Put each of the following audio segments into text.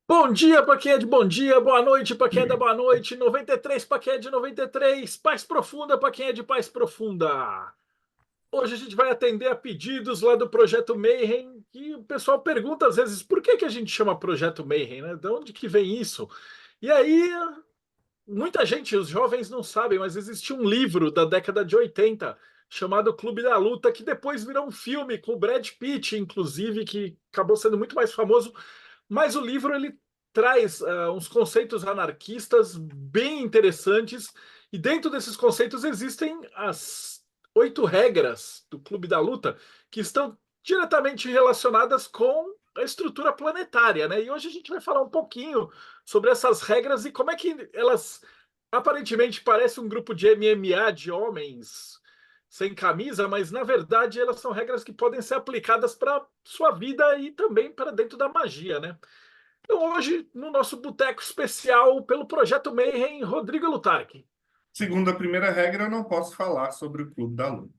Bom dia para quem é de bom dia, boa noite para quem é da boa noite, 93 para quem é de 93, paz profunda para quem é de paz profunda. Hoje a gente vai atender a pedidos lá do Projeto Mayhem, e o pessoal pergunta às vezes por que a gente chama Projeto Mayhem, né? De onde que vem isso? E aí, muita gente, os jovens não sabem, mas existe um livro da década de 80 chamado Clube da Luta, que depois virou um filme com o Brad Pitt, inclusive, que acabou sendo muito mais famoso, mas o livro ele traz uns conceitos anarquistas bem interessantes, e dentro desses conceitos existem as 8 regras do Clube da Luta, que estão diretamente relacionadas com a estrutura planetária, né? E hoje a gente vai falar um pouquinho sobre essas regras e como é que elas aparentemente parecem um grupo de MMA de homens sem camisa, mas na verdade elas são regras que podem ser aplicadas para sua vida e também para dentro da magia, né? Então, hoje, no nosso boteco especial pelo Projeto Mayhem, Rodrigo Lutarque. Segundo a primeira regra, eu não posso falar sobre o Clube da Luta.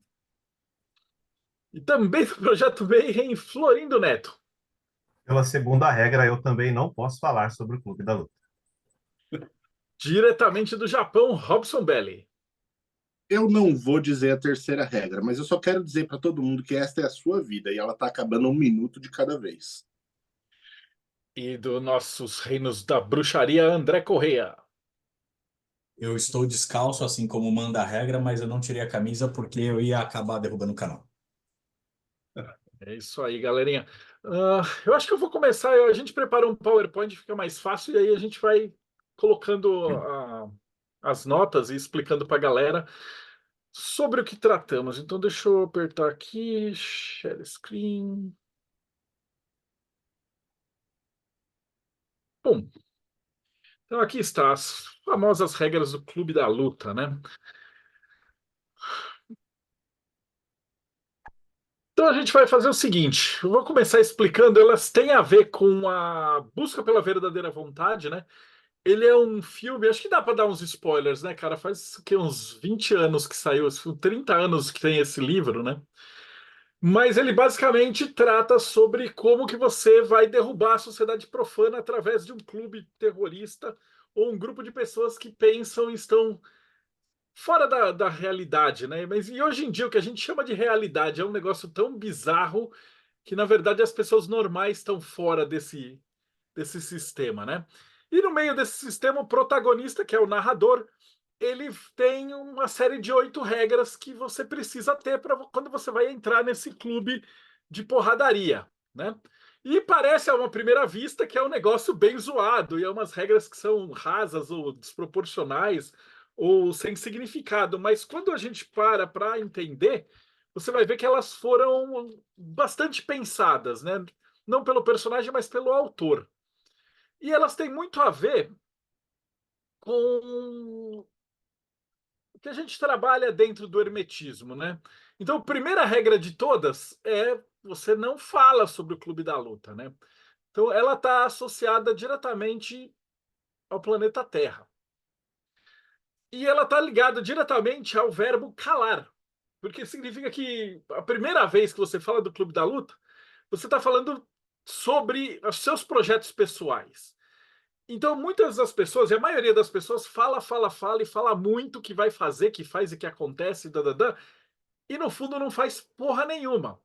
E também do Projeto Mayhem, Florindo Neto. Pela segunda regra, eu também não posso falar sobre o Clube da Luta. Diretamente do Japão, Robson Belli. Eu não vou dizer a terceira regra, mas eu só quero dizer para todo mundo que esta é a sua vida e ela está acabando um minuto de cada vez. E do nossos reinos da bruxaria, André Correia. Eu estou descalço, assim como manda a regra, mas eu não tirei a camisa porque eu ia acabar derrubando o canal. É isso aí, galerinha. Eu acho que eu vou começar. A gente prepara um PowerPoint, fica mais fácil, e aí a gente vai colocando as notas e explicando para a galera sobre o que tratamos. Então, deixa eu apertar aqui, share screen. Bom, então aqui está as famosas regras do Clube da Luta, né? Então a gente vai fazer o seguinte, eu vou começar explicando, elas têm a ver com a busca pela verdadeira vontade, né? Ele é um filme, acho que dá para dar uns spoilers, né, cara? Faz que uns 20 anos que saiu, 30 anos que tem esse livro, né? Mas ele basicamente trata sobre como que você vai derrubar a sociedade profana através de um clube terrorista ou um grupo de pessoas que pensam e estão fora da realidade, né? Mas e hoje em dia o que a gente chama de realidade é um negócio tão bizarro que, na verdade, as pessoas normais estão fora desse sistema, né? E no meio desse sistema, o protagonista, que é o narrador, ele tem uma série de 8 regras que você precisa ter para quando você vai entrar nesse clube de porradaria, né? E parece a uma primeira vista que é um negócio bem zoado, e é umas regras que são rasas ou desproporcionais ou sem significado, mas quando a gente para entender, você vai ver que elas foram bastante pensadas, né? Não pelo personagem, mas pelo autor. E elas têm muito a ver com o que a gente trabalha dentro do hermetismo, né? Então, a primeira regra de todas é você não fala sobre o Clube da Luta, né? Então, ela está associada diretamente ao planeta Terra. E ela está ligada diretamente ao verbo calar, porque significa que a primeira vez que você fala do Clube da Luta, você está falando sobre os seus projetos pessoais. Então, muitas das pessoas, e a maioria das pessoas, fala e fala muito que vai fazer, que faz e que acontece, e no fundo não faz porra nenhuma.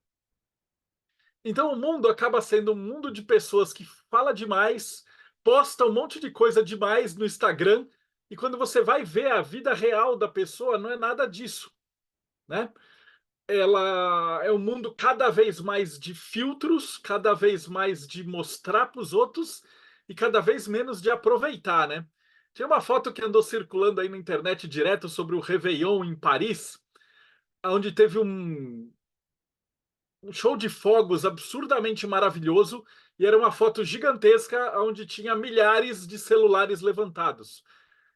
Então, o mundo acaba sendo um mundo de pessoas que fala demais, posta um monte de coisa demais no Instagram, e quando você vai ver a vida real da pessoa, não é nada disso, né? Ela é um mundo cada vez mais de filtros, cada vez mais de mostrar para os outros e cada vez menos de aproveitar, né? Tem uma foto que andou circulando aí na internet direto sobre o Réveillon em Paris, onde teve um show de fogos absurdamente maravilhoso e era uma foto gigantesca onde tinha milhares de celulares levantados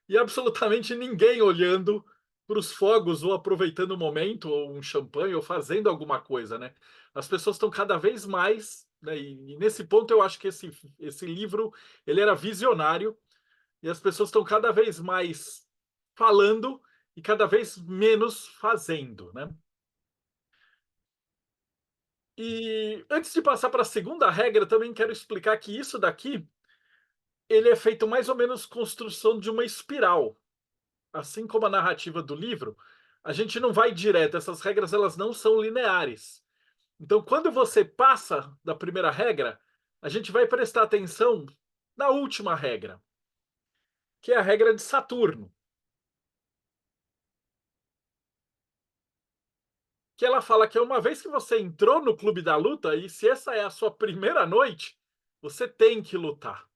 e absolutamente ninguém olhando para os fogos ou aproveitando o momento, ou um champanhe, ou fazendo alguma coisa, né? As pessoas estão cada vez mais, né? E nesse ponto eu acho que esse livro ele era visionário e as pessoas estão cada vez mais falando e cada vez menos fazendo, né? E antes de passar para a segunda regra, também quero explicar que isso daqui ele é feito mais ou menos construção de uma espiral. Assim como a narrativa do livro, a gente não vai direto, essas regras elas não são lineares. Então, quando você passa da primeira regra, a gente vai prestar atenção na última regra, que é a regra de Saturno. Que ela fala que uma vez que você entrou no clube da luta, e se essa é a sua primeira noite, você tem que lutar.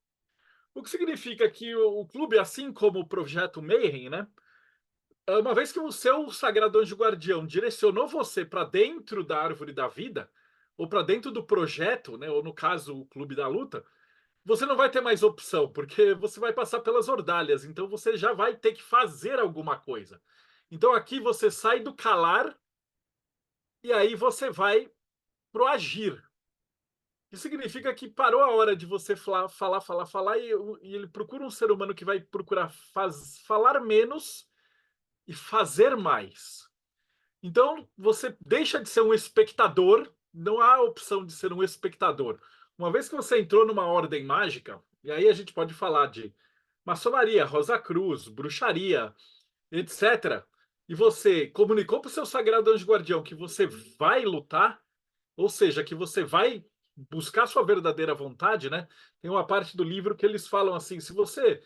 O que significa que o clube, assim como o Projeto Mayhem, né? Uma vez que o seu Sagrado Anjo Guardião direcionou você para dentro da Árvore da Vida, ou para dentro do projeto, né? Ou no caso, o Clube da Luta, você não vai ter mais opção, porque você vai passar pelas ordalhas, então você já vai ter que fazer alguma coisa. Então aqui você sai do calar e aí você vai pro agir. Isso significa que parou a hora de você falar, e ele procura um ser humano que vai procurar falar menos e fazer mais. Então, você deixa de ser um espectador, não há opção de ser um espectador. Uma vez que você entrou numa ordem mágica, e aí a gente pode falar de maçonaria, Rosa Cruz, bruxaria, etc. E você comunicou para o seu Sagrado Anjo Guardião que você vai lutar, ou seja, que você vai buscar sua verdadeira vontade, né? Tem uma parte do livro que eles falam assim: se você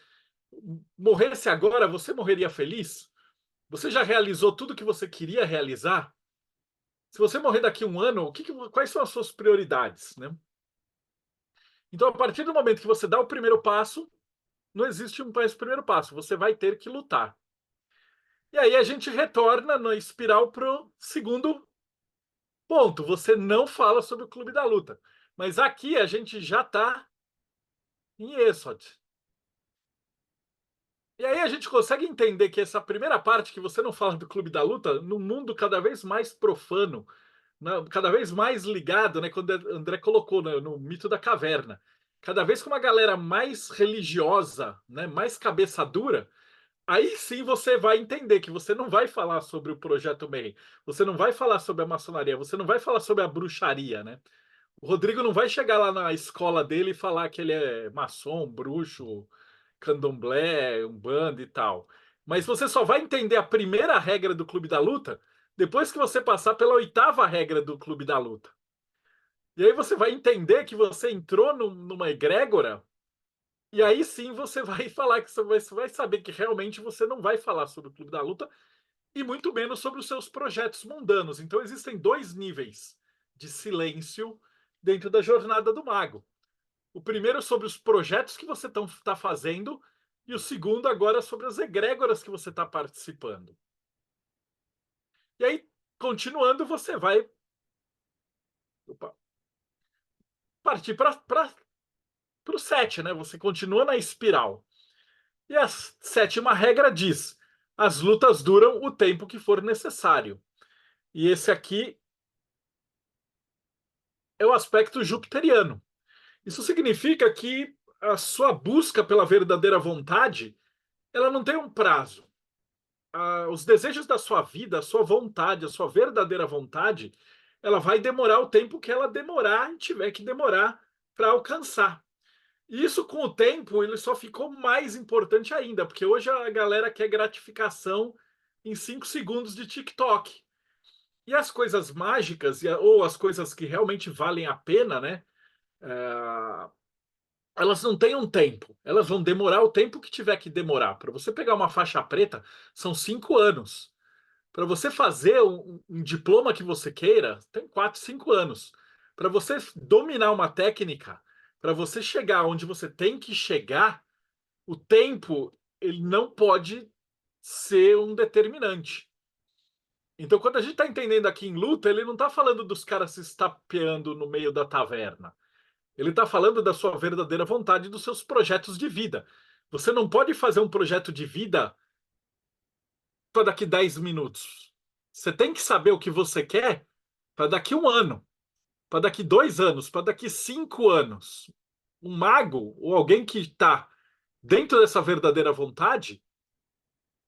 morresse agora, você morreria feliz? Você já realizou tudo que você queria realizar? Se você morrer daqui a um ano, quais são as suas prioridades, né? Então, a partir do momento que você dá o primeiro passo, não existe um primeiro passo, você vai ter que lutar. E aí a gente retorna na espiral para o segundo ponto. Você não fala sobre o Clube da Luta. Mas aqui a gente já está em Esod. E aí a gente consegue entender que essa primeira parte que você não fala do Clube da Luta, num mundo cada vez mais profano, cada vez mais ligado, né, quando André colocou, né, no mito da caverna, cada vez com uma galera mais religiosa, né, mais cabeça dura, aí sim você vai entender que você não vai falar sobre o Projeto Mayhem, você não vai falar sobre a maçonaria, você não vai falar sobre a bruxaria, né? O Rodrigo não vai chegar lá na escola dele e falar que ele é maçom, bruxo, candomblé, umbanda e tal. Mas você só vai entender a primeira regra do Clube da Luta depois que você passar pela oitava regra do Clube da Luta. E aí você vai entender que você entrou numa egrégora, e aí sim você vai falar que você vai saber que realmente você não vai falar sobre o Clube da Luta e muito menos sobre os seus projetos mundanos. Então existem dois níveis de silêncio dentro da jornada do mago. O primeiro sobre os projetos que você está fazendo e o segundo agora sobre as egrégoras que você está participando. E aí, continuando, você vai partir para o 7, né? Você continua na espiral. E a sétima regra diz: as lutas duram o tempo que for necessário. E esse aqui é o aspecto jupiteriano. Isso significa que a sua busca pela verdadeira vontade, ela não tem um prazo. Os desejos da sua vida, a sua vontade, a sua verdadeira vontade, ela vai demorar o tempo que ela demorar e tiver que demorar para alcançar. E isso, com o tempo, ele só ficou mais importante ainda, porque hoje a galera quer gratificação em 5 segundos de TikTok. E as coisas mágicas, ou as coisas que realmente valem a pena, né? Elas não têm um tempo. Elas vão demorar o tempo que tiver que demorar. Para você pegar uma faixa preta, são 5 anos. Para você fazer um diploma que você queira, tem 4, 5 anos. Para você dominar uma técnica, para você chegar onde você tem que chegar, o tempo ele não pode ser um determinante. Então, quando a gente está entendendo aqui em luta, ele não está falando dos caras se estapeando no meio da taverna. Ele está falando da sua verdadeira vontade, dos seus projetos de vida. Você não pode fazer um projeto de vida para daqui 10 minutos. Você tem que saber o que você quer para daqui 1 ano, para daqui 2 anos, para daqui 5 anos. Um mago ou alguém que está dentro dessa verdadeira vontade,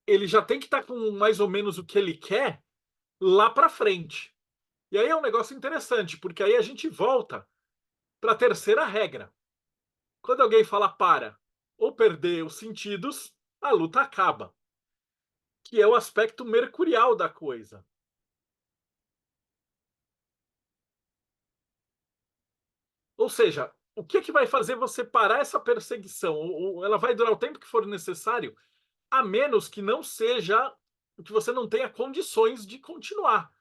ele já tem que estar com mais ou menos o que ele quer lá para frente. E aí é um negócio interessante, porque aí a gente volta para a terceira regra. Quando alguém fala para, ou perder os sentidos, a luta acaba. Que é o aspecto mercurial da coisa. Ou seja, o que é que vai fazer você parar essa perseguição? Ou ela vai durar o tempo que for necessário, a menos que não seja que você não tenha condições de continuar.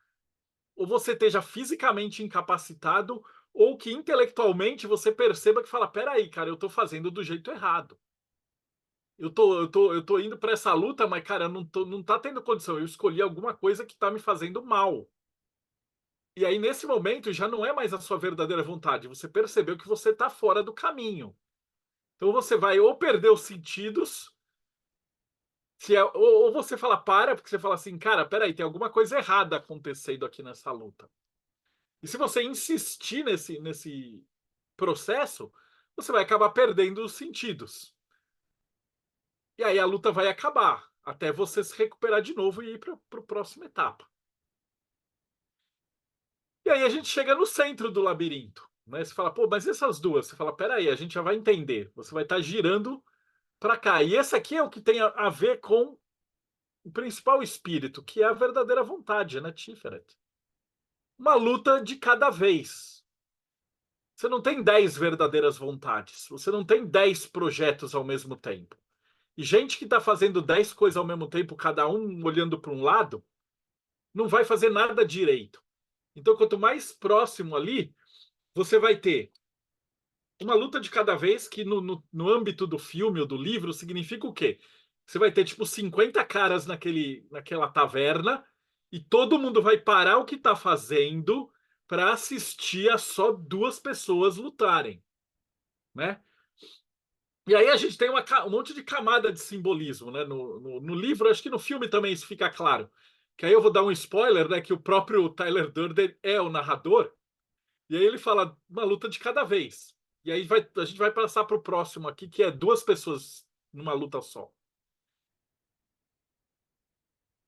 Ou você esteja fisicamente incapacitado, ou que intelectualmente você perceba que fala: peraí, cara, eu estou fazendo do jeito errado. Eu tô indo para essa luta, mas, cara, não tá tendo condição. Eu escolhi alguma coisa que está me fazendo mal. E aí, nesse momento, já não é mais a sua verdadeira vontade. Você percebeu que você está fora do caminho. Então você vai ou perder os sentidos, ou você fala para, porque você fala assim, cara, peraí, tem alguma coisa errada acontecendo aqui nessa luta. E se você insistir nesse processo, você vai acabar perdendo os sentidos. E aí a luta vai acabar, até você se recuperar de novo e ir para a próxima etapa. E aí a gente chega no centro do labirinto. Né? Você fala, pô, mas essas duas? Você fala, peraí, a gente já vai entender. Você vai estar girando para cá. E esse aqui é o que tem a ver com o principal espírito, que é a verdadeira vontade, né, Tiferet? Uma luta de cada vez. Você não tem 10 verdadeiras vontades. Você não tem 10 projetos ao mesmo tempo. E gente que está fazendo 10 coisas ao mesmo tempo, cada um olhando para um lado, não vai fazer nada direito. Então, quanto mais próximo ali, você vai ter uma luta de cada vez, que no âmbito do filme ou do livro significa o quê? Você vai ter tipo 50 caras naquela taverna e todo mundo vai parar o que está fazendo para assistir a só duas pessoas lutarem, né? E aí a gente tem um monte de camada de simbolismo, né? No livro, acho que no filme também isso fica claro. Que aí eu vou dar um spoiler, né? Que o próprio Tyler Durden é o narrador. E aí ele fala uma luta de cada vez. E aí a gente vai passar para o próximo aqui, que é duas pessoas numa luta só.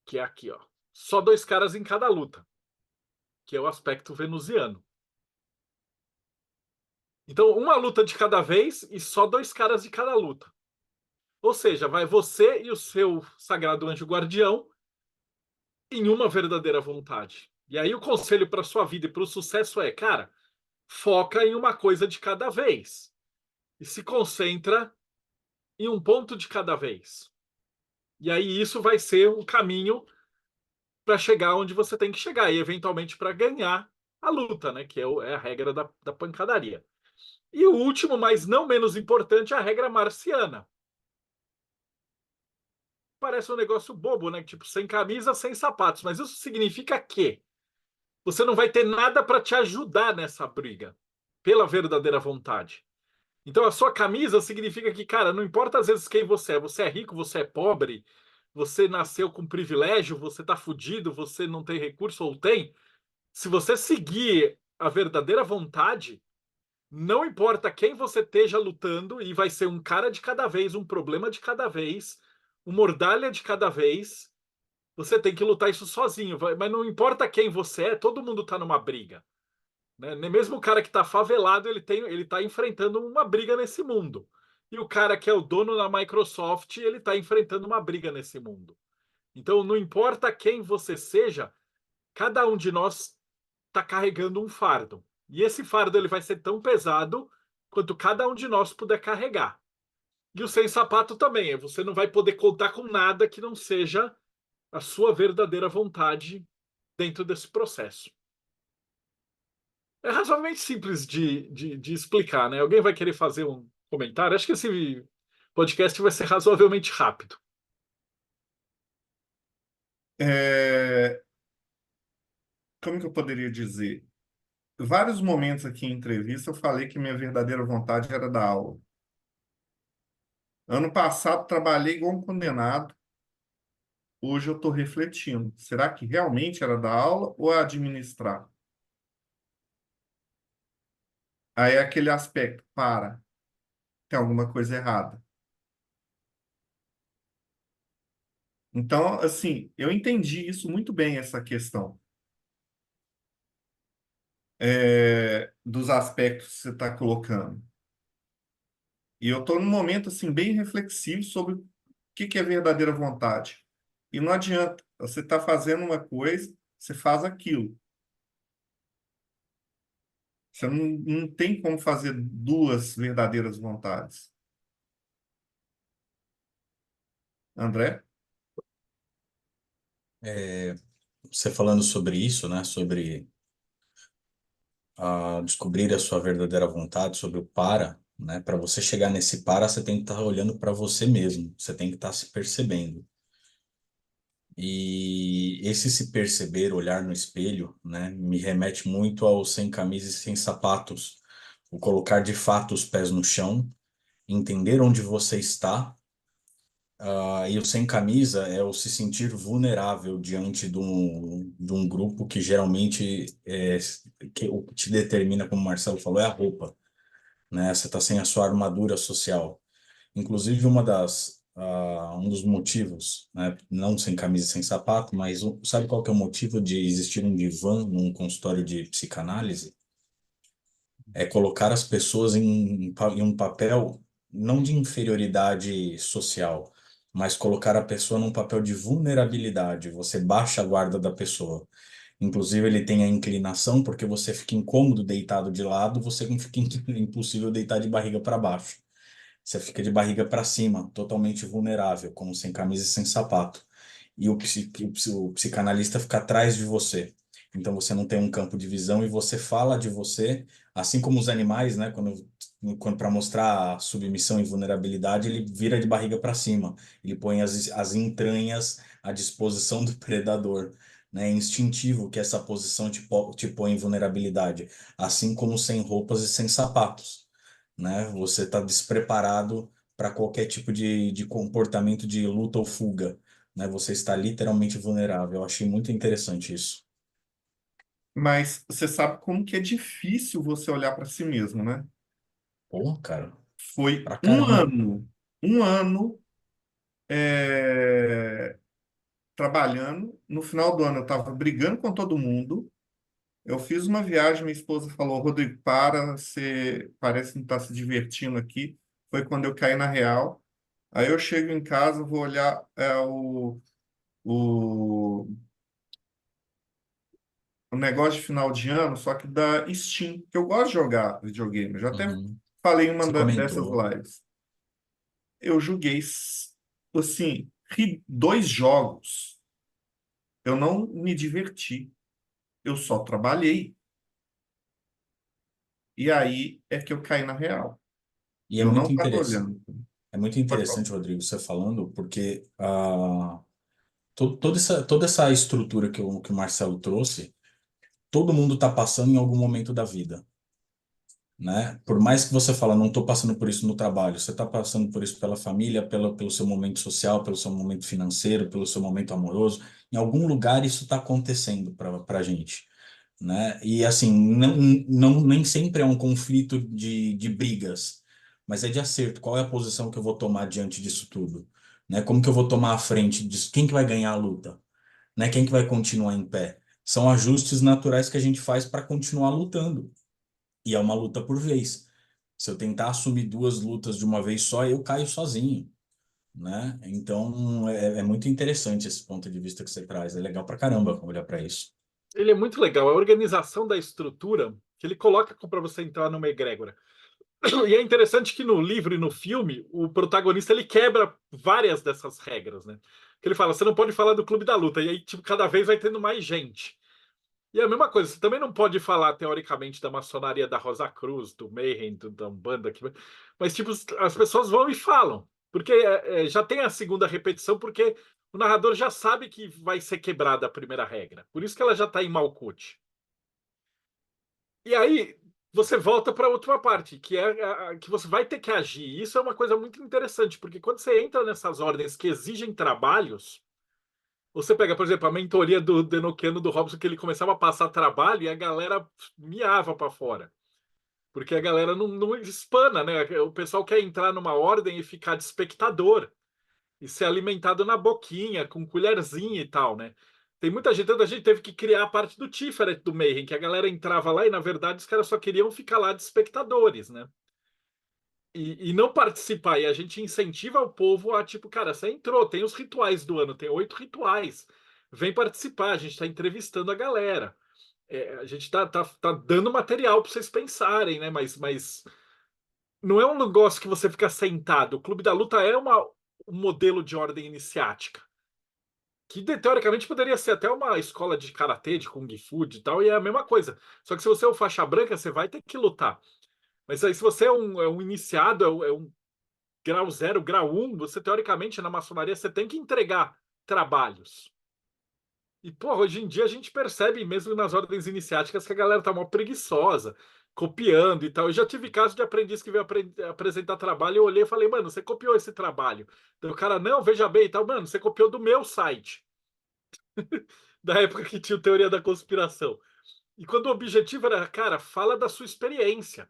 Que é aqui, ó. Só dois caras em cada luta. Que é o aspecto venusiano. Então, uma luta de cada vez e só dois caras de cada luta. Ou seja, vai você e o seu sagrado anjo guardião em uma verdadeira vontade. E aí o conselho para sua vida e para o sucesso é, cara, foca em uma coisa de cada vez. E se concentra em um ponto de cada vez. E aí isso vai ser o caminho para chegar onde você tem que chegar e eventualmente para ganhar a luta, né? Que é a regra da pancadaria. E o último, mas não menos importante, é a regra marciana. Parece um negócio bobo, né? Tipo, sem camisa, sem sapatos. Mas isso significa que você não vai ter nada para te ajudar nessa briga, pela verdadeira vontade. Então, a sua camisa significa que, cara, não importa às vezes quem você é rico, você é pobre, você nasceu com privilégio, você tá fudido, você não tem recurso ou tem. Se você seguir a verdadeira vontade, não importa quem você esteja lutando, e vai ser um cara de cada vez, um problema de cada vez, uma mordalha de cada vez, você tem que lutar isso sozinho. Mas não importa quem você é, todo mundo tá numa briga. Né? Mesmo o cara que está favelado, ele está enfrentando uma briga nesse mundo. E o cara que é o dono da Microsoft, ele está enfrentando uma briga nesse mundo. Então, não importa quem você seja, cada um de nós está carregando um fardo. E esse fardo ele vai ser tão pesado quanto cada um de nós puder carregar. E o sem sapato também. Você não vai poder contar com nada que não seja a sua verdadeira vontade dentro desse processo. É razoavelmente simples de explicar, né? Alguém vai querer fazer um comentário? Acho que esse podcast vai ser razoavelmente rápido. É, como que eu poderia dizer? Vários momentos aqui em entrevista eu falei que minha verdadeira vontade era dar aula. Ano passado trabalhei igual um condenado. Hoje eu estou refletindo. Será que realmente era dar aula ou administrar? Aí é aquele aspecto, tem alguma coisa errada. Então, assim, eu entendi isso muito bem, essa questão dos aspectos que você está colocando. E eu estou num momento assim bem reflexivo sobre o que é verdadeira vontade. E não adianta, você está fazendo uma coisa, você faz aquilo. Você não tem como fazer duas verdadeiras vontades. André? Você falando sobre isso, né? Sobre descobrir a sua verdadeira vontade, sobre o para, né? Para você chegar nesse para, você tem que estar olhando para você mesmo, você tem que estar se percebendo. E esse se perceber, olhar no espelho, né, me remete muito ao sem camisa e sem sapatos, o colocar de fato os pés no chão, entender onde você está. E o sem camisa é o se sentir vulnerável diante de um grupo que geralmente o que te determina, como o Marcelo falou, é a roupa, né? Você está sem a sua armadura social. Inclusive, um dos motivos, né? Não sem camisa e sem sapato, mas sabe qual que é o motivo de existir um divã num consultório de psicanálise? É colocar as pessoas em um papel não de inferioridade social, mas colocar a pessoa num papel de vulnerabilidade. Você baixa a guarda da pessoa. Inclusive, ele tem a inclinação, porque você fica incômodo deitado de lado, você fica impossível deitar de barriga para baixo. Você fica de barriga para cima, totalmente vulnerável, como sem camisa e sem sapato. E o psicanalista fica atrás de você. Então você não tem um campo de visão e você fala de você, assim como os animais, né? Quando para mostrar a submissão e vulnerabilidade, ele vira de barriga para cima. Ele põe as entranhas à disposição do predador. Né? É instintivo que essa posição te põe em vulnerabilidade, assim como sem roupas e sem sapatos, né? Você está despreparado para qualquer tipo de comportamento de luta ou fuga, né? Você está literalmente vulnerável. Eu achei muito interessante isso. Mas você sabe como que é difícil você olhar para si mesmo, né? Pô, cara, Foi pra caramba. um ano trabalhando. No final do ano eu estava brigando com todo mundo. Eu fiz uma viagem, minha esposa falou, Rodrigo, para, você parece que não está se divertindo aqui. Foi quando eu caí na real. Aí eu chego em casa, vou olhar o, o negócio de final de ano, só que da Steam, que eu gosto de jogar videogame. Eu já até Uhum. falei em uma Você dessas comentou. lives. Eu joguei, assim, dois jogos. Eu não me diverti. Eu só trabalhei. E aí é que eu caí na real. E Eu não estava olhando. é muito Pode falar. interessante, Rodrigo, você falando, porque toda essa estrutura que o Marcelo trouxe, todo mundo está passando em algum momento da vida. Né? Por mais que você fala, não estou passando por isso no trabalho, você está passando por isso pela família, pelo seu momento social, pelo seu momento financeiro, pelo seu momento amoroso. Em algum lugar isso está acontecendo para a gente, né? E assim, nem sempre é um conflito de brigas, mas é de acerto. Qual é a posição que eu vou tomar diante disso tudo? Né? Como que eu vou tomar a frente disso? Quem que vai ganhar a luta? Né? Quem que vai continuar em pé? São ajustes naturais que a gente faz para continuar lutando. E é uma luta por vez. Se eu tentar assumir duas lutas de uma vez só, eu caio sozinho, né? Então é muito interessante esse ponto de vista que você traz. É legal pra caramba olhar para isso. Ele é muito legal. A organização da estrutura que ele coloca para você entrar numa egrégora. E é interessante que no livro e no filme, o protagonista ele quebra várias dessas regras, né? Que ele fala, você não pode falar do clube da luta. E aí, tipo, cada vez vai tendo mais gente. E é a mesma coisa, você também não pode falar, teoricamente, da maçonaria da Rosa Cruz, do Mayhem, da Umbanda, mas, tipo, as pessoas vão e falam. Porque já tem a segunda repetição, porque o narrador já sabe que vai ser quebrada a primeira regra. Por isso que ela já está em Malkuth. E aí você volta para a última parte, que é que você vai ter que agir. Isso é uma coisa muito interessante, porque quando você entra nessas ordens que exigem trabalhos, você pega, por exemplo, a mentoria do Denokiano do Robson, que ele começava a passar trabalho e a galera miava para fora. Porque a galera não espana, né? O pessoal quer entrar numa ordem e ficar de espectador e ser alimentado na boquinha, com colherzinha e tal, né? Tem muita gente, tanta gente teve que criar a parte do Tiferet do Mayhem, que a galera entrava lá e, na verdade, os caras só queriam ficar lá de espectadores, né? e não participar. E a gente incentiva o povo a, tipo, cara, você entrou, tem os rituais do ano, tem 8 rituais. Vem participar, a gente está entrevistando a galera. A gente tá dando material para vocês pensarem, né? Mas não é um negócio que você fica sentado. O Clube da Luta é um modelo de ordem iniciática. Que teoricamente poderia ser até uma escola de karatê, de kung fu e tal, e é a mesma coisa. Só que se você é o faixa branca, você vai ter que lutar. Mas aí, se você é um iniciado, é um grau zero, grau um, você teoricamente na maçonaria você tem que entregar trabalhos. E, pô, hoje em dia a gente percebe, mesmo nas ordens iniciáticas, que a galera tá mó preguiçosa, copiando e tal. Eu já tive caso de aprendiz que veio apresentar trabalho, eu olhei e falei, mano, você copiou esse trabalho. Então, o cara, não, veja bem e tal, mano, você copiou do meu site, da época que tinha teoria da conspiração. E quando o objetivo era, cara, fala da sua experiência,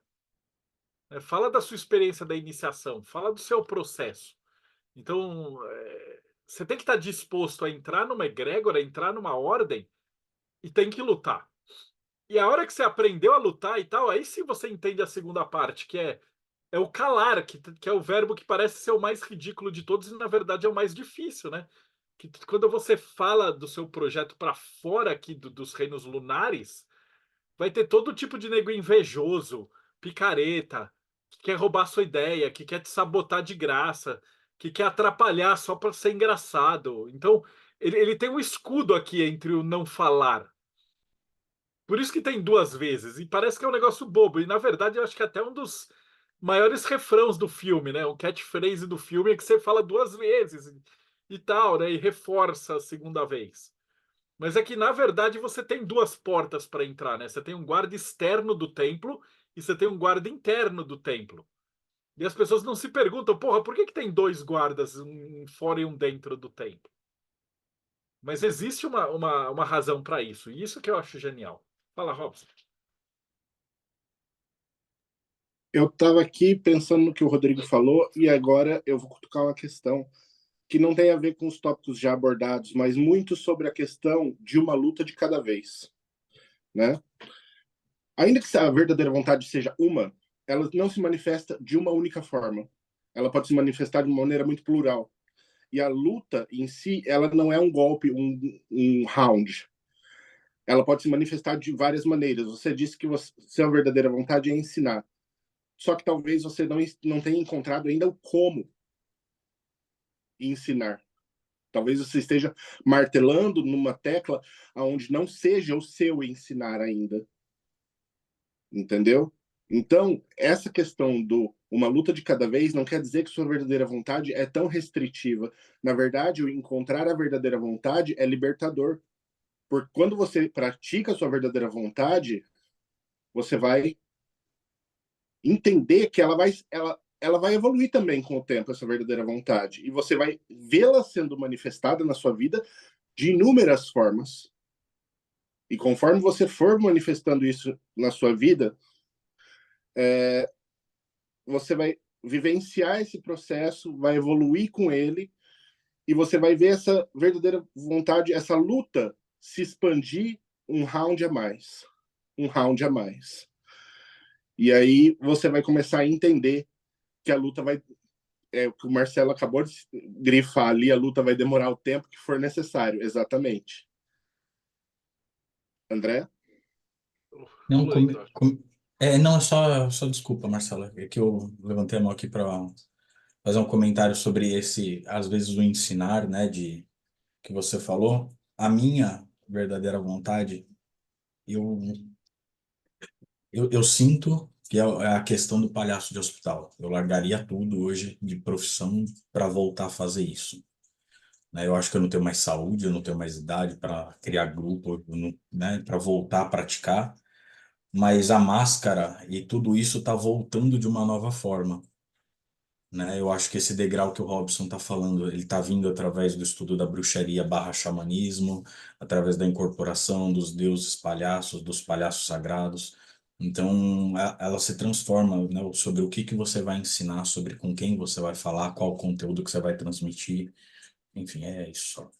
né? Fala da sua experiência da iniciação, fala do seu processo. Então, você tem que estar disposto a entrar numa egrégora, entrar numa ordem e tem que lutar. E a hora que você aprendeu a lutar e tal, aí sim você entende a segunda parte, que é o calar, que é o verbo que parece ser o mais ridículo de todos e na verdade é o mais difícil, né? Que quando você fala do seu projeto para fora aqui dos reinos lunares, vai ter todo tipo de nego invejoso, picareta, que quer roubar sua ideia, que quer te sabotar de graça, que quer atrapalhar só para ser engraçado. Então, ele tem um escudo aqui entre o não falar. Por isso que tem duas vezes, e parece que é um negócio bobo, e na verdade eu acho que é até um dos maiores refrãos do filme, né? O catchphrase do filme é que você fala duas vezes e tal, né? E reforça a segunda vez. Mas é que, na verdade, você tem duas portas para entrar, né? Você tem um guarda externo do templo e você tem um guarda interno do templo. E as pessoas não se perguntam, porra, por que que tem dois guardas, um fora e um dentro do templo? Mas existe uma razão para isso, e isso que eu acho genial. Fala, Robson. Eu estava aqui pensando no que o Rodrigo falou e agora eu vou cutucar uma questão que não tem a ver com os tópicos já abordados, mas muito sobre a questão de uma luta de cada vez, né? Ainda que a verdadeira vontade seja uma, ela não se manifesta de uma única forma. Ela pode se manifestar de uma maneira muito plural. E a luta em si, ela não é um golpe, um round. Ela pode se manifestar de várias maneiras. Você disse que a verdadeira vontade é ensinar. Só que talvez você não tenha encontrado ainda o como ensinar. Talvez você esteja martelando numa tecla onde não seja o seu ensinar ainda. Entendeu? Então, essa questão do uma luta de cada vez não quer dizer que sua verdadeira vontade é tão restritiva. Na verdade, o encontrar a verdadeira vontade é libertador. Porque quando você pratica a sua verdadeira vontade, você vai entender que ela vai evoluir também com o tempo, essa verdadeira vontade. E você vai vê-la sendo manifestada na sua vida de inúmeras formas. E conforme você for manifestando isso na sua vida, você vai vivenciar esse processo, vai evoluir com ele, e você vai ver essa verdadeira vontade, essa luta se expandir um round a mais. Um round a mais. E aí você vai começar a entender que a luta vai. O que o Marcelo acabou de grifar ali, a luta vai demorar o tempo que for necessário, exatamente. André? Não, Florindo, acho. não, é só desculpa, Marcela, é que eu levantei a mão aqui para fazer um comentário sobre esse, às vezes, o ensinar, né, de que você falou. A minha verdadeira vontade, eu, eu sinto que é a questão do palhaço de hospital. Eu largaria tudo hoje de profissão para voltar a fazer isso. Né? Eu acho que eu não tenho mais saúde, eu não tenho mais idade para criar grupo, né, para voltar a praticar. Mas a máscara e tudo isso está voltando de uma nova forma, né? Eu acho que esse degrau que o Robson está falando, ele está vindo através do estudo da bruxaria barra xamanismo, através da incorporação dos deuses palhaços, dos palhaços sagrados. Então, ela se transforma, né, sobre o que que você vai ensinar, sobre com quem você vai falar, qual o conteúdo que você vai transmitir. Enfim, é isso.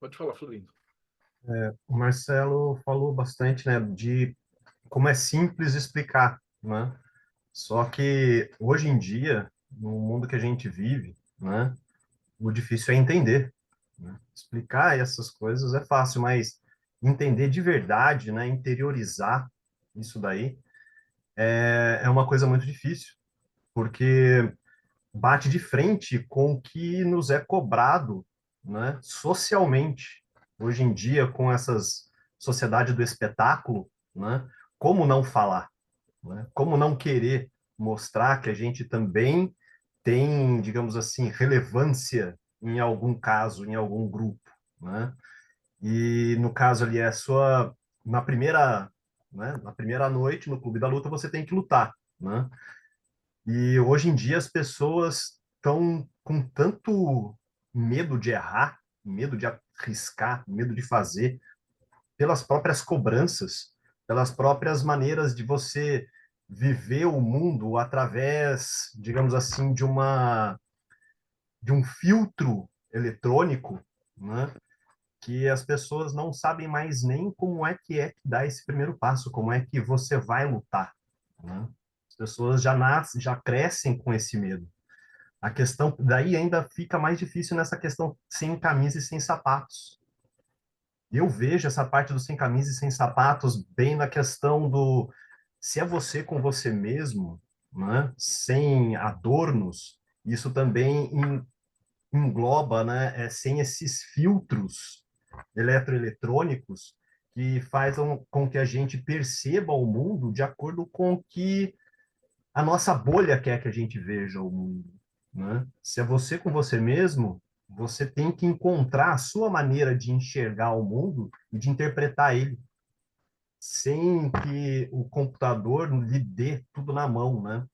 Pode falar, Florindo. O Marcelo falou bastante, né, de como é simples explicar, né? Só que hoje em dia, no mundo que a gente vive, né, o difícil é entender, né? Explicar essas coisas é fácil, mas entender de verdade, né, interiorizar isso daí é uma coisa muito difícil, porque bate de frente com o que nos é cobrado, né, socialmente. Hoje em dia, com essas sociedade do espetáculo, né, como não falar, né? Como não querer mostrar que a gente também tem, digamos assim, relevância em algum caso, em algum grupo, né? E no caso ali é sua na primeira, né, na primeira noite no Clube da Luta você tem que lutar, né? E hoje em dia as pessoas estão com tanto medo de errar, medo de arriscar, medo de fazer, pelas próprias cobranças, pelas próprias maneiras de você viver o mundo através, digamos assim, de um filtro eletrônico, né? Que as pessoas não sabem mais nem como é que dá esse primeiro passo, como é que você vai lutar, né? As pessoas já nascem, já crescem com esse medo. A questão daí ainda fica mais difícil nessa questão sem camisa e sem sapatos. Eu vejo essa parte do sem camisa e sem sapatos bem na questão do se é você com você mesmo, né, sem adornos, isso também engloba, né, sem esses filtros eletroeletrônicos que fazem com que a gente perceba o mundo de acordo com o que a nossa bolha quer que a gente veja o mundo, né? Se é você com você mesmo, você tem que encontrar a sua maneira de enxergar o mundo e de interpretar ele, sem que o computador lhe dê tudo na mão, né?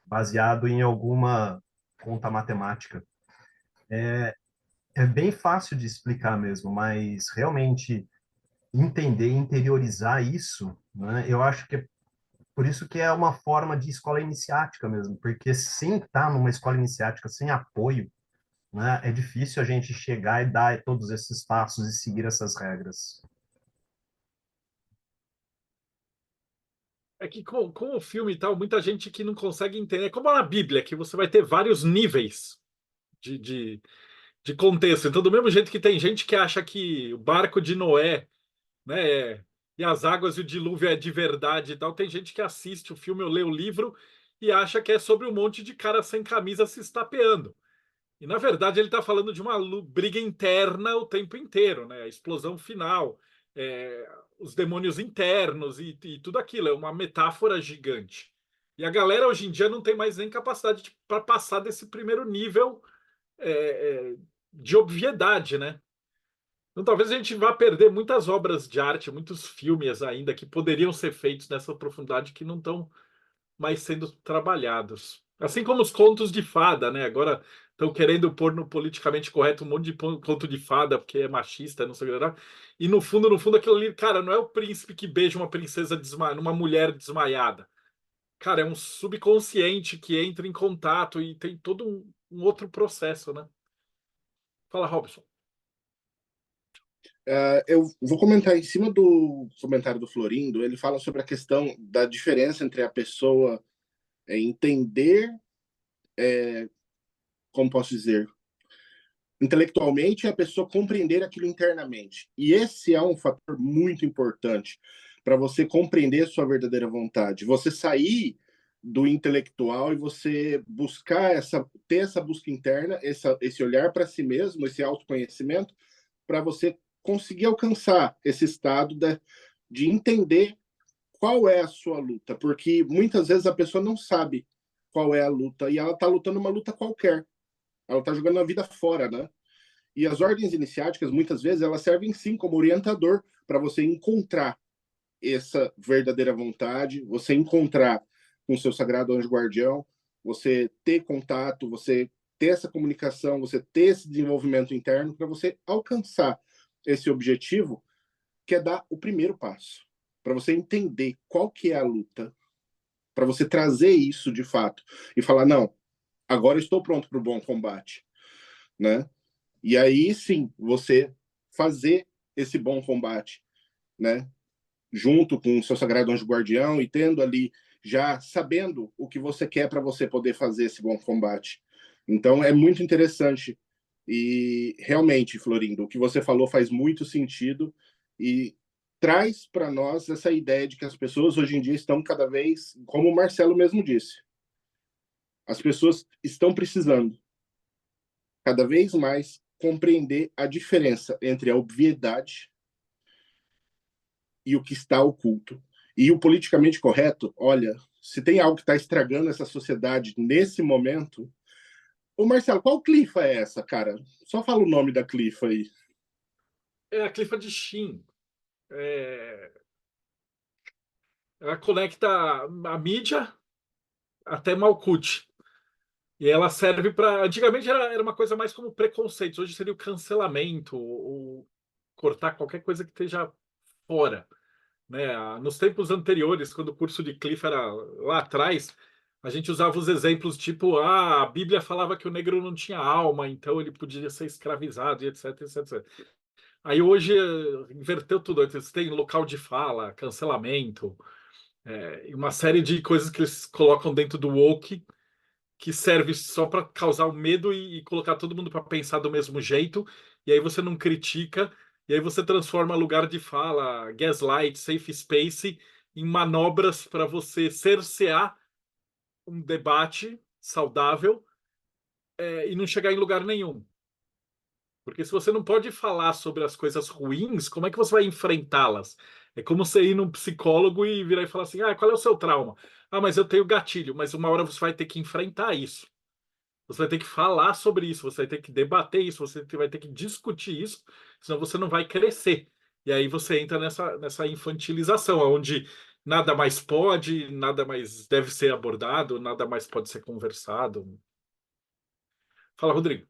Baseado em alguma conta matemática. É bem fácil de explicar mesmo, mas realmente entender, interiorizar isso, né? Eu acho que por isso que é uma forma de escola iniciática mesmo, porque sem estar numa escola iniciática, sem apoio, né, é difícil a gente chegar e dar todos esses passos e seguir essas regras. É que com o filme e tal, muita gente que não consegue entender. É como na Bíblia, que você vai ter vários níveis de, de, de contexto. Então, do mesmo jeito que tem gente que acha que o barco de Noé, né, e as águas e o dilúvio é de verdade e tal, tem gente que assiste o filme ou lê o livro e acha que é sobre um monte de cara sem camisa se estapeando. E, na verdade, ele está falando de uma briga interna o tempo inteiro, né? A explosão final, os demônios internos e tudo aquilo. É uma metáfora gigante. E a galera hoje em dia não tem mais nem capacidade para passar desse primeiro nível é, de obviedade, né? Então talvez a gente vá perder muitas obras de arte, muitos filmes ainda que poderiam ser feitos nessa profundidade que não estão mais sendo trabalhados. Assim como os contos de fada, né? Agora estão querendo pôr no politicamente correto um monte de conto de fada porque é machista, não sei o que lá. E no fundo, aquilo ali, cara, não é o príncipe que beija uma princesa uma mulher desmaiada. Cara, é um subconsciente que entra em contato e tem todo um outro processo, né? Fala, Robson. Eu vou comentar em cima do comentário do Florindo. Ele fala sobre a questão da diferença entre a pessoa entender, como posso dizer, intelectualmente e a pessoa compreender aquilo internamente. E esse é um fator muito importante para você compreender sua verdadeira vontade. Você sair do intelectual e você buscar ter essa busca interna, esse olhar para si mesmo, esse autoconhecimento, para você conseguir alcançar esse estado de entender qual é a sua luta, porque muitas vezes a pessoa não sabe qual é a luta e ela está lutando uma luta qualquer. Ela está jogando a vida fora, né? E as ordens iniciáticas, muitas vezes, elas servem sim como orientador para você encontrar essa verdadeira vontade, você encontrar com o seu sagrado anjo guardião, você ter contato, você ter essa comunicação, você ter esse desenvolvimento interno para você alcançar esse objetivo, que é dar o primeiro passo, para você entender qual que é a luta, para você trazer isso de fato e falar, não, agora estou pronto para o bom combate, né? E aí sim, você fazer esse bom combate, né? Junto com o seu sagrado anjo guardião e tendo ali já sabendo o que você quer para você poder fazer esse bom combate. Então é muito interessante. E realmente, Florindo, o que você falou faz muito sentido e traz para nós essa ideia de que as pessoas hoje em dia estão cada vez, como o Marcelo mesmo disse, as pessoas estão precisando cada vez mais compreender a diferença entre a obviedade e o que está oculto. E o politicamente correto, olha, se tem algo que está estragando essa sociedade nesse momento. Ô Marcelo, qual clifa é essa, cara? Só fala o nome da clifa aí. É a Clifa de Shin. Ela conecta a mídia até Malkuth. E ela serve para. Antigamente era uma coisa mais como preconceitos, hoje seria o cancelamento, ou cortar qualquer coisa que esteja fora. Né? Nos tempos anteriores, quando o curso de Cliff era lá atrás, a gente usava os exemplos tipo: a Bíblia falava que o negro não tinha alma, então ele podia ser escravizado, e etc, etc, etc. Aí hoje inverteu tudo. Você tem local de fala, cancelamento, e uma série de coisas que eles colocam dentro do woke que serve só para causar o medo e colocar todo mundo para pensar do mesmo jeito, e aí você não critica, e aí você transforma lugar de fala, gaslight, safe space, em manobras para você cercear um debate saudável, e não chegar em lugar nenhum. Porque se você não pode falar sobre as coisas ruins, como é que você vai enfrentá-las? É como você ir num psicólogo e virar e falar assim: ah, qual é o seu trauma? Ah, mas eu tenho gatilho, mas uma hora você vai ter que enfrentar isso. Você vai ter que falar sobre isso, você vai ter que debater isso, você vai ter que discutir isso, senão você não vai crescer. E aí você entra nessa infantilização, onde nada mais pode, nada mais deve ser abordado, nada mais pode ser conversado. Fala, Rodrigo.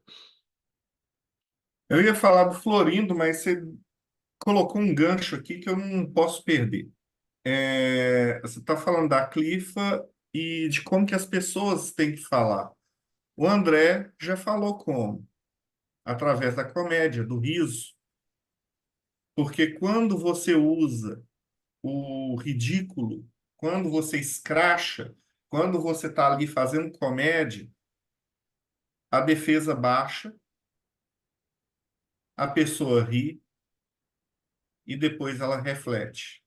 Eu ia falar do Florindo, mas você colocou um gancho aqui que eu não posso perder. Você está falando da Clifa e de como que as pessoas têm que falar. O André já falou como, através da comédia, do riso, porque quando você usa o ridículo, quando você escracha, quando você está ali fazendo comédia, a defesa baixa, a pessoa ri e depois ela reflete.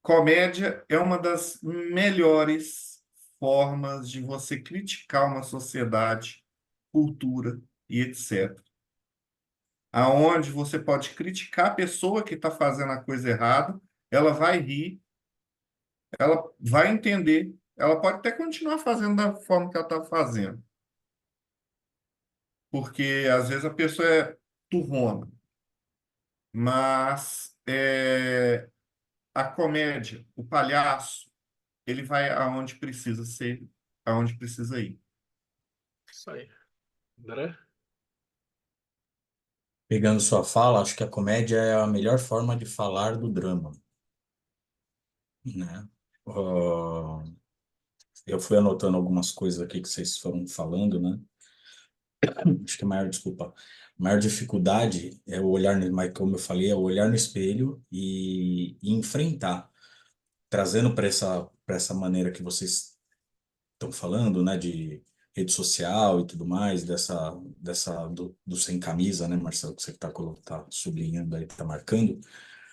Comédia é uma das melhores formas de você criticar uma sociedade, cultura e etc. Aonde você pode criticar a pessoa que está fazendo a coisa errada, ela vai rir, ela vai entender, ela pode até continuar fazendo da forma que ela está fazendo, porque às vezes a pessoa é turrona, mas a comédia, o palhaço, ele vai aonde precisa ser, aonde precisa ir. Isso aí. André? Pegando sua fala, acho que a comédia é a melhor forma de falar do drama, né? Ah, eu fui anotando algumas coisas aqui que vocês foram falando, né? Acho que a maior, desculpa, a maior dificuldade é o olhar, mas como eu falei, é o olhar no espelho e enfrentar, trazendo para essa maneira que vocês estão falando, né, de rede social e tudo mais, do sem camisa, né, Marcelo, que você tá sublinhando aí, tá marcando.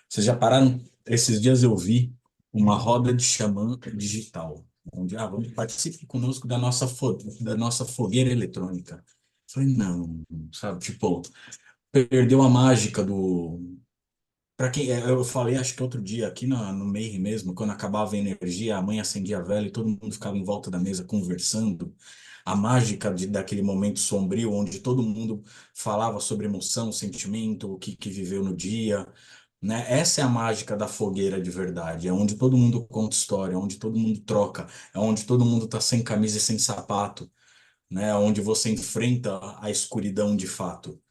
Vocês já pararam? Esses dias eu vi uma roda de xamã digital, onde, vamos participe conosco da nossa fogueira eletrônica. Eu falei, não, sabe, tipo, perdeu a mágica do. Para quem eu falei, acho que outro dia aqui no Meir mesmo, quando acabava a energia, a mãe acendia a vela e todo mundo ficava em volta da mesa conversando. A mágica daquele momento sombrio, onde todo mundo falava sobre emoção, sentimento, o que viveu no dia, né? Essa é a mágica da fogueira de verdade, é onde todo mundo conta história, onde todo mundo troca, é onde todo mundo tá sem camisa e sem sapato, né? Onde você enfrenta a escuridão de fato,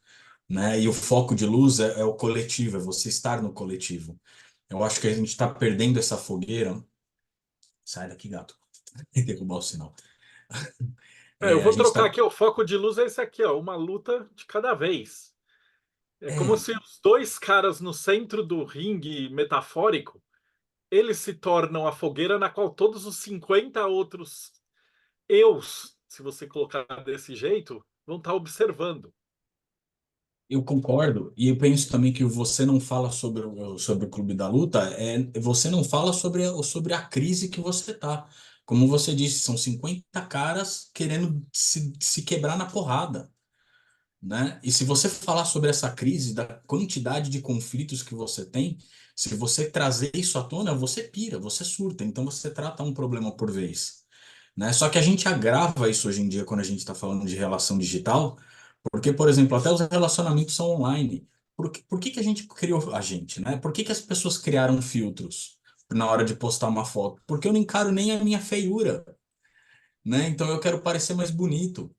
né? E o foco de luz é o coletivo, é você estar no coletivo. Eu acho que a gente está perdendo essa fogueira. Sai daqui, gato. Derrubar o sinal. Eu A vou gente trocar está. aqui, o foco de luz é esse aqui, ó, uma luta de cada vez. É como É, se os dois caras no centro do ringue metafórico, eles se tornam a fogueira na qual todos os 50 outros eus, se você colocar desse jeito, vão estar observando. Eu concordo, e eu penso também que você não fala sobre o Clube da Luta, você não fala sobre a crise que você tá. Como você disse, são 50 caras querendo se quebrar na porrada, né? E se você falar sobre essa crise, da quantidade de conflitos que você tem, se você trazer isso à tona, você pira, você surta, então você trata um problema por vez, né? Só que a gente agrava isso hoje em dia quando a gente está falando de relação digital, porque, por exemplo, até os relacionamentos são online. Por que que a gente criou a gente, né? Por que que as pessoas criaram filtros na hora de postar uma foto? Porque eu não encaro nem a minha feiura, né? Então eu quero parecer mais bonito,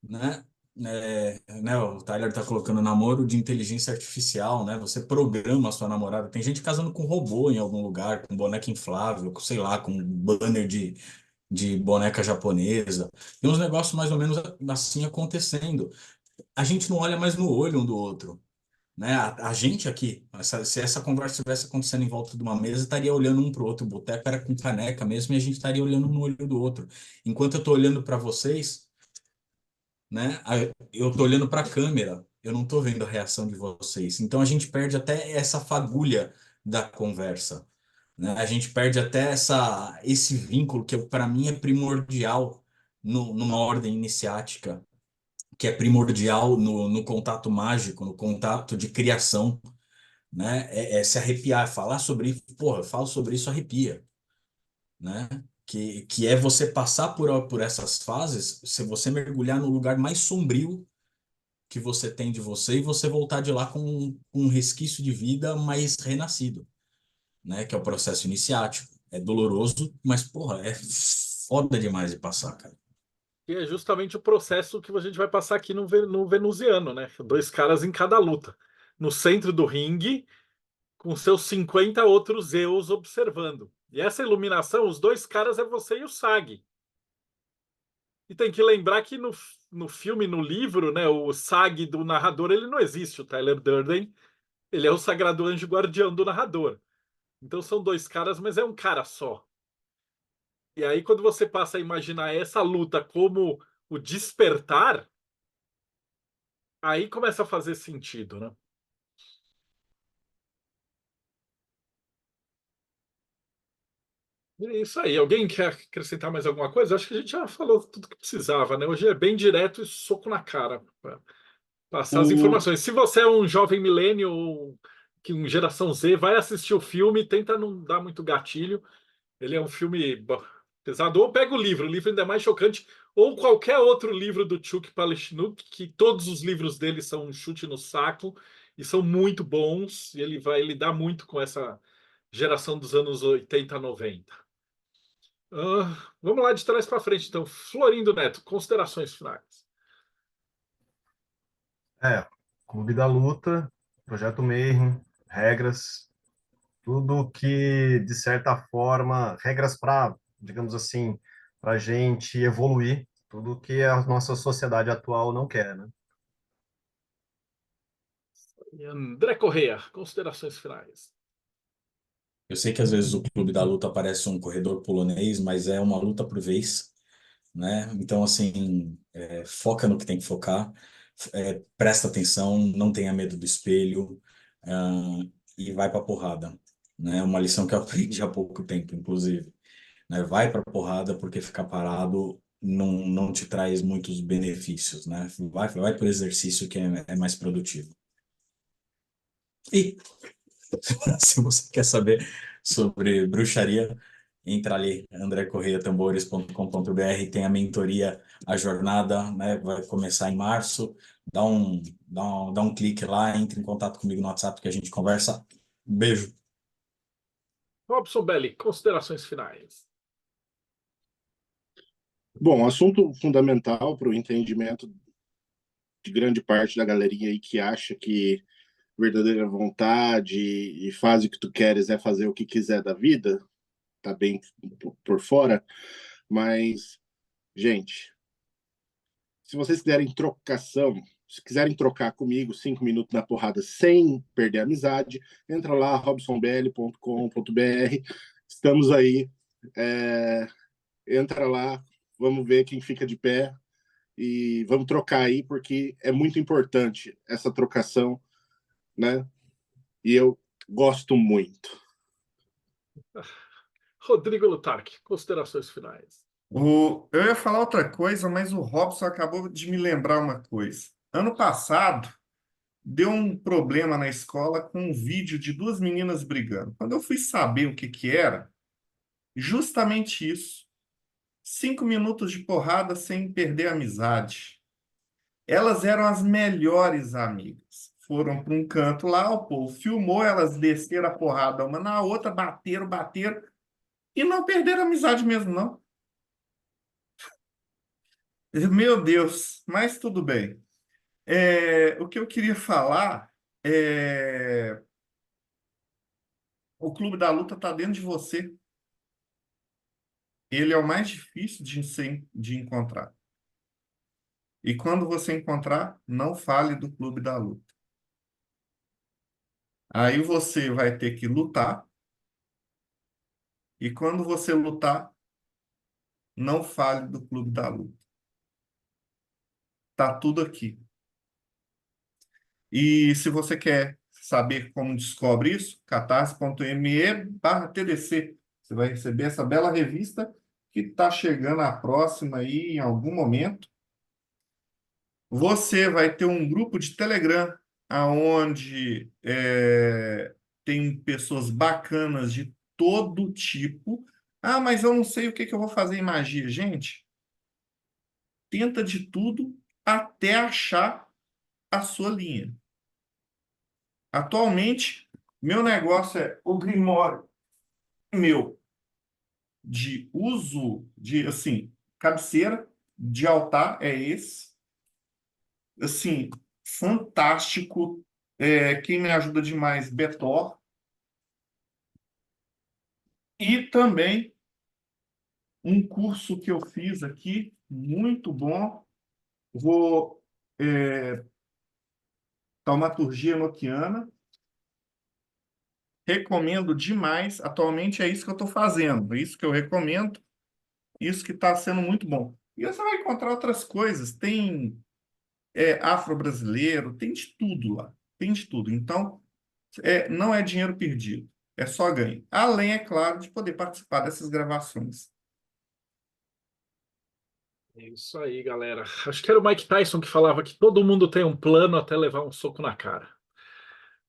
né? O Tyler tá colocando namoro de inteligência artificial, né? Você programa a sua namorada. Tem gente casando com robô em algum lugar, com boneca inflável, com, sei lá, com banner de boneca japonesa. Tem uns negócios mais ou menos assim acontecendo. A gente não olha mais no olho um do outro, né? A gente aqui, se essa conversa estivesse acontecendo em volta de uma mesa, estaria olhando um para o outro. O boteco era com caneca mesmo e a gente estaria olhando no olho do outro. Enquanto eu estou olhando para vocês, né? Eu estou olhando para a câmera, eu não estou vendo a reação de vocês. Então a gente perde até essa fagulha da conversa, né? A gente perde até esse vínculo que para mim é primordial numa ordem iniciática, que é primordial no contato mágico, no contato de criação, né? É se arrepiar, falar sobre isso, porra, eu falo sobre isso, arrepia, né? Que é você passar por essas fases, se você mergulhar no lugar mais sombrio que você tem de você e você voltar de lá com um resquício de vida mais renascido, né? Que é o processo iniciático. É doloroso, mas, porra, é foda demais de passar, cara. E é justamente o processo que a gente vai passar aqui no venusiano, né? Dois caras em cada luta. No centro do ringue, com seus 50 outros Zeus observando. E essa iluminação, os dois caras é você e o Sag. E tem que lembrar que no filme, no livro, né, o Sag do narrador, ele não existe, o Tyler Durden. Ele é o sagrado anjo guardião do narrador. Então são dois caras, mas é um cara só. E aí, quando você passa a imaginar essa luta como o despertar, aí começa a fazer sentido, né? É isso aí. Alguém quer acrescentar mais alguma coisa? Acho que a gente já falou tudo que precisava, né? Hoje é bem direto e soco na cara para passar as O, informações. Se você é um jovem milênio ou que um geração Z, vai assistir o filme, tenta não dar muito gatilho. Ele é um filme pesado. Ou pega o livro ainda é mais chocante, ou qualquer outro livro do Chuck Palahniuk, que todos os livros dele são um chute no saco e são muito bons, e ele vai lidar muito com essa geração dos anos 80, 90. Vamos lá de trás para frente, então. Florindo Neto, considerações finais. Clube da Luta, Projeto Mayhem, regras, tudo que, de certa forma, regras para, digamos assim, para a gente evoluir, tudo que a nossa sociedade atual não quer, né? E André Correia, considerações finais. Eu sei que às vezes o Clube da Luta parece um corredor polonês, mas é uma luta por vez, né? Então, assim, foca no que tem que focar, presta atenção, não tenha medo do espelho, ah, e vai pra porrada, né? É uma lição que eu aprendi há pouco tempo, inclusive, né? Vai pra porrada porque ficar parado não te traz muitos benefícios, né? Vai pro exercício que é mais produtivo. E se você quer saber sobre bruxaria, entra ali, andrecorreiatambores.com.br, tem a mentoria, a jornada, né, vai começar em março, dá um clique lá, entre em contato comigo no WhatsApp que a gente conversa. Beijo. Robson Belli, considerações finais. bom, assunto fundamental para o entendimento de grande parte da galerinha aí que acha que verdadeira vontade e faz o que tu queres é fazer o que quiser da vida, tá bem por fora, mas, gente, se vocês quiserem trocação, Se quiserem trocar comigo 5 minutos na porrada sem perder a amizade, entra lá, robsonbl.com.br. Estamos aí. Entra lá, vamos ver quem fica de pé e vamos trocar aí, porque é muito importante essa trocação, né? E eu gosto muito. Rodrigo Lutarque, considerações finais. Eu ia falar outra coisa, mas o Robson acabou de me lembrar uma coisa. Ano passado, deu um problema na escola com um vídeo de duas meninas brigando. Quando eu fui saber o que que era, justamente isso. 5 minutos de porrada sem perder a amizade. Elas eram as melhores amigas. Foram para um canto lá, o povo filmou, elas desceram a porrada uma na outra, bateram, e não perderam a amizade mesmo, não. Meu Deus, mas tudo bem. O que eu queria falar é o Clube da Luta está dentro de você. Ele é o mais difícil de encontrar. E quando você encontrar, não fale do Clube da Luta. Aí você vai ter que lutar. E quando você lutar, não fale do Clube da Luta. Tá tudo aqui. E se você quer saber como descobre isso, catarse.me/TDC. Você vai receber essa bela revista que está chegando a próxima aí em algum momento. Você vai ter um grupo de Telegram onde tem pessoas bacanas de todo tipo. Ah, mas eu não sei o que que eu vou fazer em magia. Gente, tenta de tudo até achar a sua linha. Atualmente, meu negócio é o Grimório meu de uso de, assim, cabeceira de altar é esse. Assim, fantástico. Quem me ajuda demais, Betor. E também um curso que eu fiz aqui, muito bom. Vou Taumaturgia Enoquiana. Recomendo demais. Atualmente é isso que eu estou fazendo. É isso que eu recomendo. Isso que está sendo muito bom. E você vai encontrar outras coisas. Tem afro-brasileiro, tem de tudo lá. Tem de tudo. Então, não é dinheiro perdido. É só ganho. Além, é claro, de poder participar dessas gravações. É isso aí, galera. Acho que era o Mike Tyson que falava que todo mundo tem um plano até levar um soco na cara.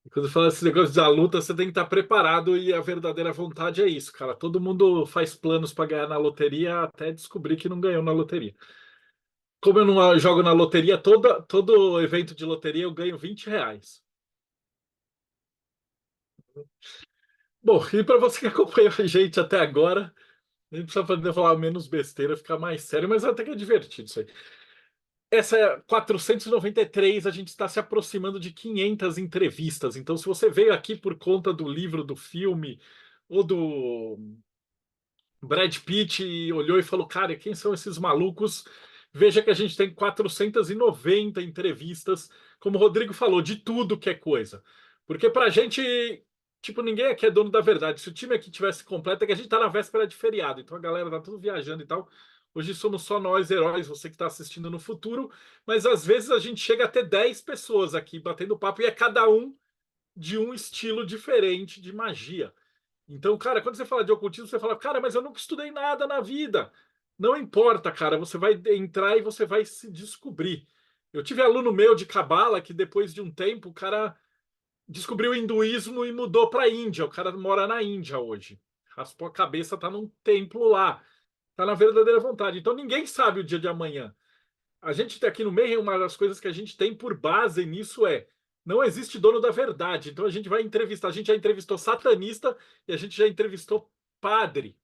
E quando fala esse negócio da luta, você tem que estar preparado e a verdadeira vontade é isso, cara. Todo mundo faz planos para ganhar na loteria até descobrir que não ganhou na loteria. Como eu não jogo na loteria, todo evento de loteria eu ganho R$ 20. Bom, e para você que acompanhou a gente até agora, a gente precisa poder falar menos besteira, ficar mais sério, mas até que é divertido isso aí. Essa é 493, a gente está se aproximando de 500 entrevistas. Então, se você veio aqui por conta do livro, do filme, ou do Brad Pitt e olhou e falou, cara, quem são esses malucos? Veja que a gente tem 490 entrevistas, como o Rodrigo falou, de tudo que é coisa. Porque pra gente, tipo, ninguém aqui é dono da verdade. Se o time aqui tivesse completo, é que a gente tá na véspera de feriado, então a galera tá tudo viajando e tal. Hoje somos só nós, heróis, você que está assistindo no futuro, mas às vezes a gente chega a ter 10 pessoas aqui batendo papo e é cada um de um estilo diferente de magia. Então, cara, quando você fala de ocultismo, você fala, cara, mas eu nunca estudei nada na vida. Não importa, cara, você vai entrar e você vai se descobrir. Eu tive aluno meu de cabala que depois de um tempo o cara descobriu o hinduísmo e mudou para a Índia. O cara mora na Índia hoje. Raspou a cabeça, tá num templo lá. Tá na verdadeira vontade. Então ninguém sabe o dia de amanhã. A gente tá aqui no meio, uma das coisas que a gente tem por base nisso não existe dono da verdade. Então a gente vai entrevistar, a gente já entrevistou satanista e a gente já entrevistou padre.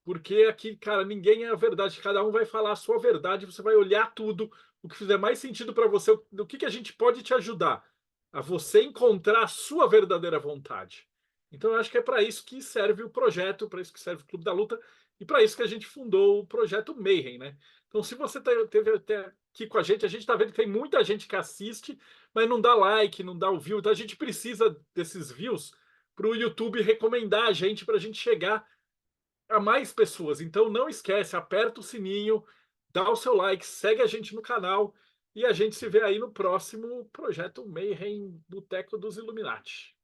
Porque aqui, cara, ninguém é a verdade, cada um vai falar a sua verdade, você vai olhar tudo, o que fizer mais sentido para você, do que a gente pode te ajudar a você encontrar a sua verdadeira vontade. Então eu acho que é para isso que serve o projeto, para isso que serve o Clube da Luta. E para isso que a gente fundou o Projeto Mayhem, né? Então, se você teve até aqui com a gente está vendo que tem muita gente que assiste, mas não dá like, não dá o view. Então, a gente precisa desses views para o YouTube recomendar a gente, para a gente chegar a mais pessoas. Então, não esquece, aperta o sininho, dá o seu like, segue a gente no canal e a gente se vê aí no próximo Projeto Mayhem Boteco dos Illuminati.